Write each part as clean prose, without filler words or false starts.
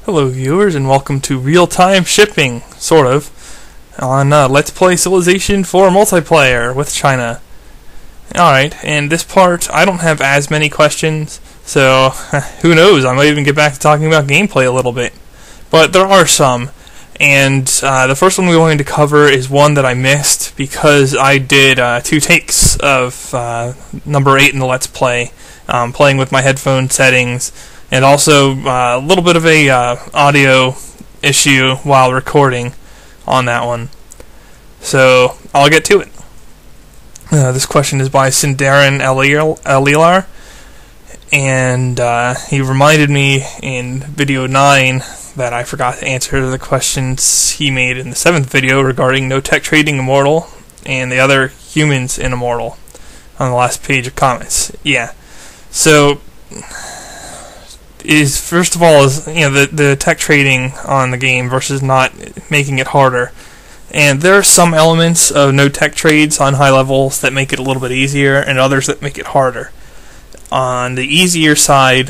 Hello viewers, and welcome to real-time shipping, sort of, on Let's Play Civilization 4 multiplayer with China. Alright, and this part, I don't have as many questions, so who knows, I might even get back to talking about gameplay a little bit. But there are some, and the first one we're going to cover is one that I missed because I did 2 takes of number 8 in the Let's Play, playing with my headphone settings, and also a little bit of a audio issue while recording on that one. So I'll get to it. This question is by Sindarin Elilar, and he reminded me in video 9 that I forgot to answer the questions he made in the 7th video regarding no tech trading Immortal and the other humans in Immortal on the last page of comments. Yeah. So first of all is the tech trading on the game versus not making it harder. And there are some elements of no tech trades on high levels that make it a little bit easier, and others that make it harder. On the easier side,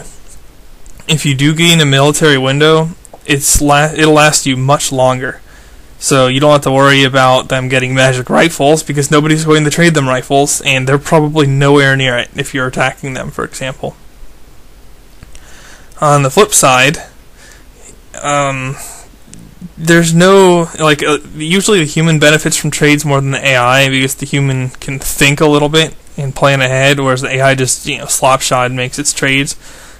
if you do gain a military window, it'll last you much longer. So you don't have to worry about them getting magic rifles, because nobody's going to trade them rifles, and they're probably nowhere near it if you're attacking them, for example. On the flip side, there's no, usually the human benefits from trades more than the AI, because the human can think a little bit and plan ahead, whereas the AI just, slopshod and makes its trades.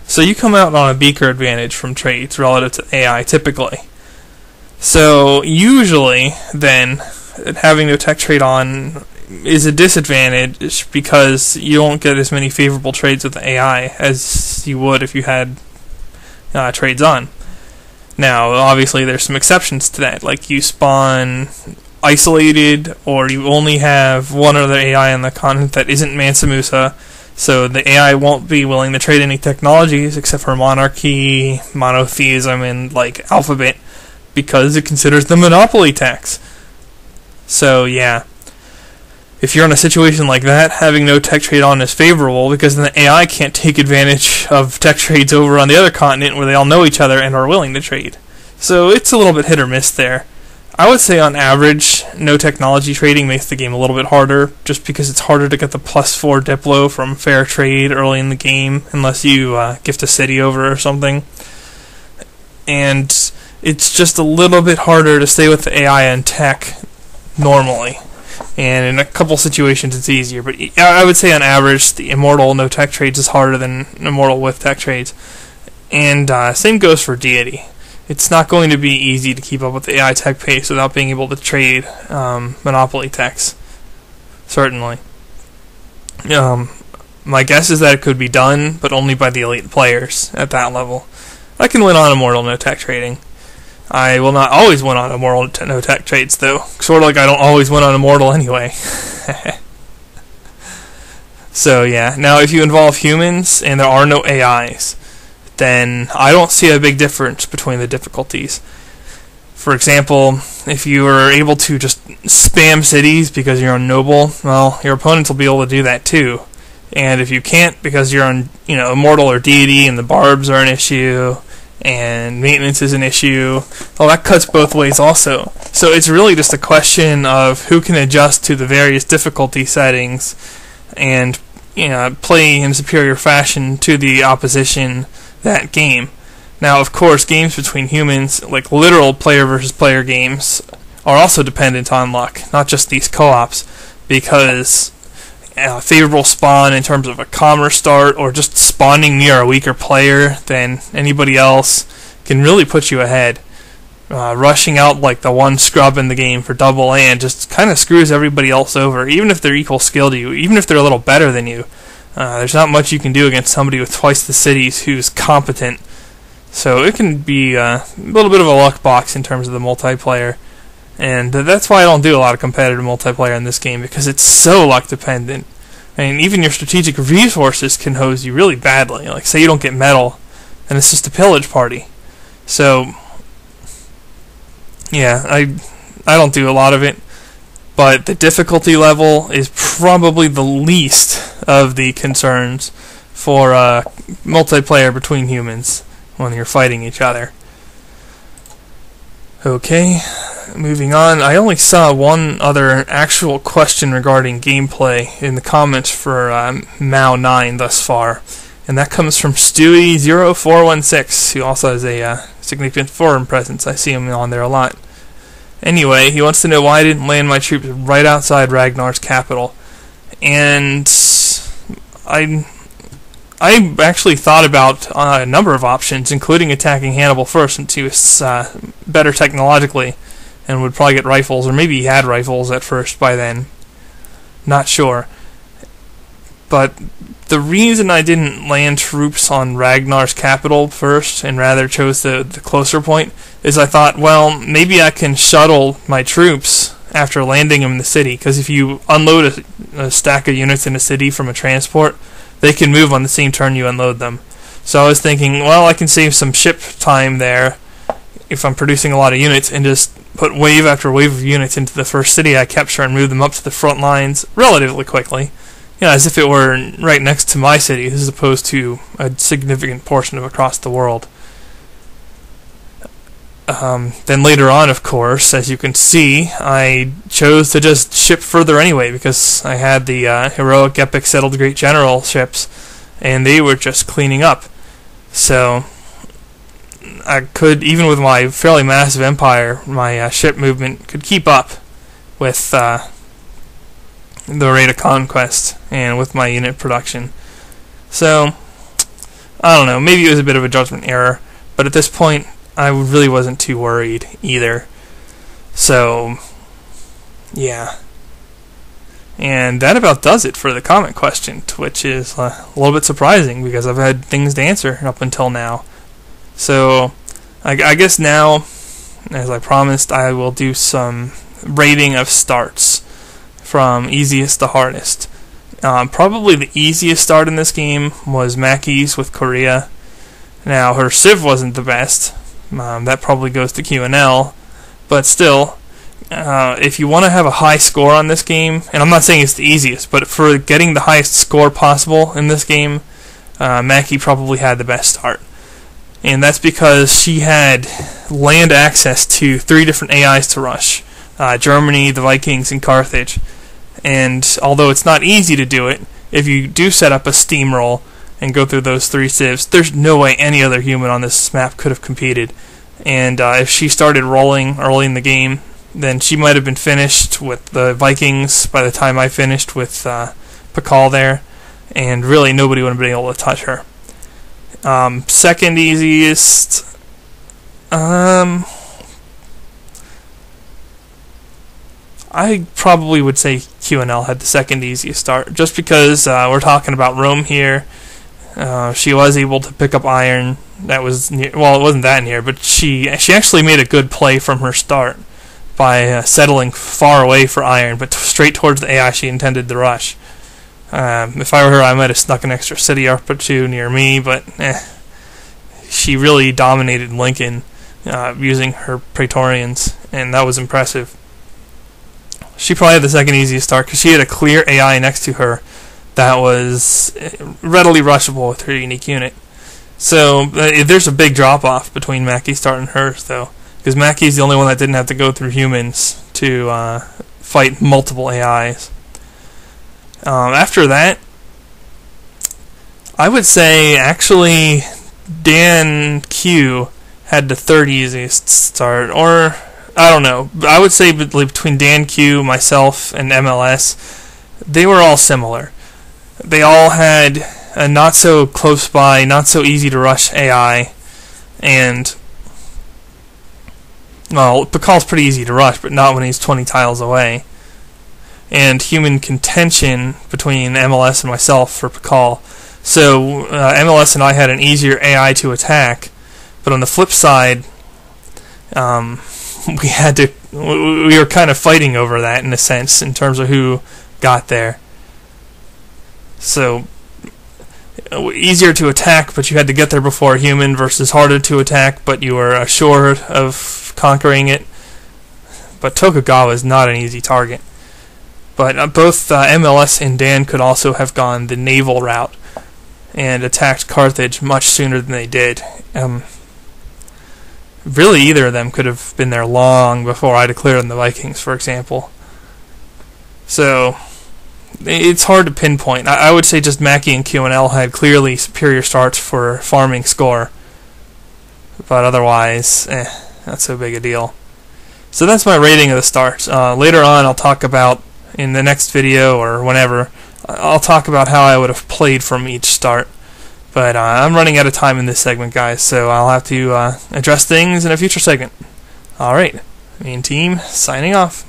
So you come out on a beaker advantage from trades relative to AI, typically. So usually, then, having no tech trade on is a disadvantage because you don't get as many favorable trades with the AI as you would if you had trades on. Now, obviously, there's some exceptions to that, like you spawn isolated, or you only have one other AI on the continent that isn't Mansa Musa, so the AI won't be willing to trade any technologies except for monarchy, monotheism, and alphabet, because it considers them monopoly tax. So, yeah. If you're in a situation like that, having no tech trade on is favorable, because then the AI can't take advantage of tech trades over on the other continent where they all know each other and are willing to trade. So it's a little bit hit or miss there. I would say on average, no technology trading makes the game a little bit harder, just because it's harder to get the +4 Diplo from fair trade early in the game, unless you gift a city over or something. And it's just a little bit harder to stay with the AI and tech normally. And in a couple situations it's easier, but I would say on average the Immortal no tech trades is harder than Immortal with tech trades. And same goes for Deity. It's not going to be easy to keep up with the AI tech pace without being able to trade monopoly techs. Certainly. My guess is that it could be done, but only by the elite players at that level. I can win on Immortal no tech trading. I will not always win on Immortal no tech trades, though. Sort of like I don't always win on Immortal anyway. So, yeah. Now, if you involve humans and there are no AIs, then I don't see a big difference between the difficulties. For example, if you are able to just spam cities because you're on Noble, well, your opponents will be able to do that too. And if you can't because you're on, Immortal or Deity and the barbs are an issue, and maintenance is an issue, well, that cuts both ways also. So it's really just a question of who can adjust to the various difficulty settings and play in superior fashion to the opposition that game. Now, of course, games between humans, like literal player versus player games, are also dependent on luck, not just these co-ops, because favorable spawn in terms of a commerce start or just spawning near a weaker player than anybody else can really put you ahead. Rushing out like the one scrub in the game for double land just kind of screws everybody else over, even if they're equal skill to you, even if they're a little better than you. There's not much you can do against somebody with twice the cities who's competent. So it can be a little bit of a luck box in terms of the multiplayer. And that's why I don't do a lot of competitive multiplayer in this game, because it's so luck dependent. I mean, even your strategic resources can hose you really badly. Like, say you don't get metal, and it's just a pillage party. So, yeah, I don't do a lot of it. But the difficulty level is probably the least of the concerns for multiplayer between humans when you're fighting each other. Okay, moving on. I only saw one other actual question regarding gameplay in the comments for Mao 9 thus far, and that comes from Stewie0416, who also has a significant forum presence. I see him on there a lot. Anyway, he wants to know why I didn't land my troops right outside Ragnar's capital. And I actually thought about a number of options, including attacking Hannibal first, since he was better technologically and would probably get rifles, or maybe he had rifles at first by then. Not sure. But the reason I didn't land troops on Ragnar's capital first and rather chose the closer point is I thought, well, maybe I can shuttle my troops after landing them in the city, because if you unload a stack of units in a city from a transport, they can move on the same turn you unload them. So I was thinking, well, I can save some ship time there if I'm producing a lot of units and just put wave after wave of units into the first city I capture and move them up to the front lines relatively quickly. You know, as if it were right next to my city, as opposed to a significant portion of across the world. Then later on, of course, as you can see, I chose to just ship further anyway, because I had the heroic, epic, settled great general ships, and they were just cleaning up. So I could, even with my fairly massive empire, my ship movement could keep up with the rate of conquest and with my unit production. So I don't know, maybe it was a bit of a judgment error, but at this point I really wasn't too worried either. So yeah, and that about does it for the comment question, which is a little bit surprising because I've had things to answer up until now. So I guess now, as I promised, I will do some rating of starts from easiest to hardest. Probably the easiest start in this game was Mackie's with Korea. Now, her Civ wasn't the best. That probably goes to QNL. But still, if you want to have a high score on this game, and I'm not saying it's the easiest, but for getting the highest score possible in this game, Mackie probably had the best start. And that's because she had land access to 3 different AIs to rush. Germany, the Vikings, and Carthage. And although it's not easy to do it, if you do set up a steamroll and go through those 3 civs, there's no way any other human on this map could have competed. And if she started rolling early in the game, then she might have been finished with the Vikings by the time I finished with Pakal there, and really nobody would have been able to touch her. Second easiest, I probably would say QNL had the second easiest start, just because we're talking about Rome here. She was able to pick up iron. That was near, well, it wasn't that near, but she actually made a good play from her start by settling far away for iron, but straight towards the AI she intended to rush. If I were her, I might have snuck an extra city up or two near me, but she really dominated Lincoln using her Praetorians, and that was impressive. She probably had the second easiest start because she had a clear AI next to her that was readily rushable with her unique unit. So there's a big drop-off between Mackie's start and hers, though, because Mackie's the only one that didn't have to go through humans to fight multiple AIs. After that, I would say actually Dan Q had the third easiest start, or I don't know. I would say between Dan Q, myself, and MLS, they were all similar. They all had a not so close by, not so easy to rush AI, and well, Pakal's pretty easy to rush, but not when he's 20 tiles away. And human contention between MLS and myself for Pakal. So MLS and I had an easier AI to attack, but on the flip side, we were kind of fighting over that in a sense in terms of who got there. So easier to attack, but you had to get there before a human, versus harder to attack, but you were assured of conquering it. But Tokugawa is not an easy target. But both MLS and Dan could also have gone the naval route, and attacked Carthage much sooner than they did. Really, either of them could have been there long before I declared on the Vikings, for example. So it's hard to pinpoint. I would say just Mackey and QNL had clearly superior starts for farming score, but otherwise, not so big a deal. So that's my rating of the starts. Later on, I'll talk about, in the next video or whenever, I'll talk about how I would have played from each start. But I'm running out of time in this segment, guys, so I'll have to address things in a future segment. Alright, me and team, signing off.